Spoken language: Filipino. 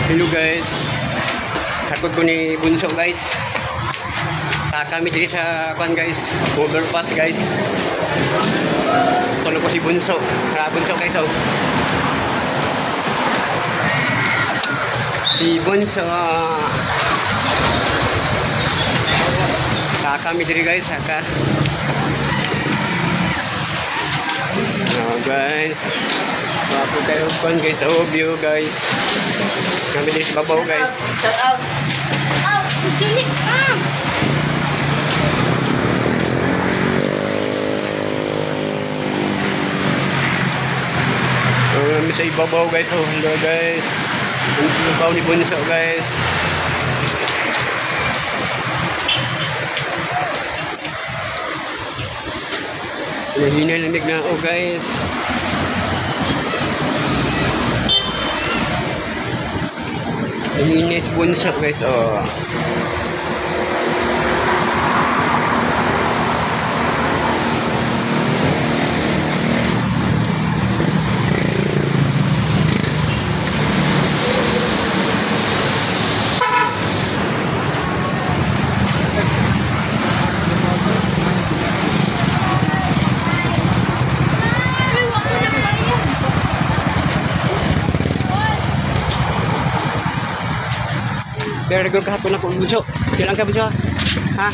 Hello guys. Hakot ko ni Bunso guys. Kami diri sa kuan guys, overpass guys. Tulog ko si Bunso. Bunso guys oh. Si Bunso. Kami diri guys, Oh guys. Ako kayo kuan guys, view guys. Kami diri sa babaw guys. Shout out. Oh, dili ka. Kami sa ibabaw guys. Oh, hello guys. Ang ibabaw ni Bunso guys. Lamig na ako guys. Init Bunso guys. Oh. Pero nagkakahapon ako Bunso. Kailan ka Bunso? Ha?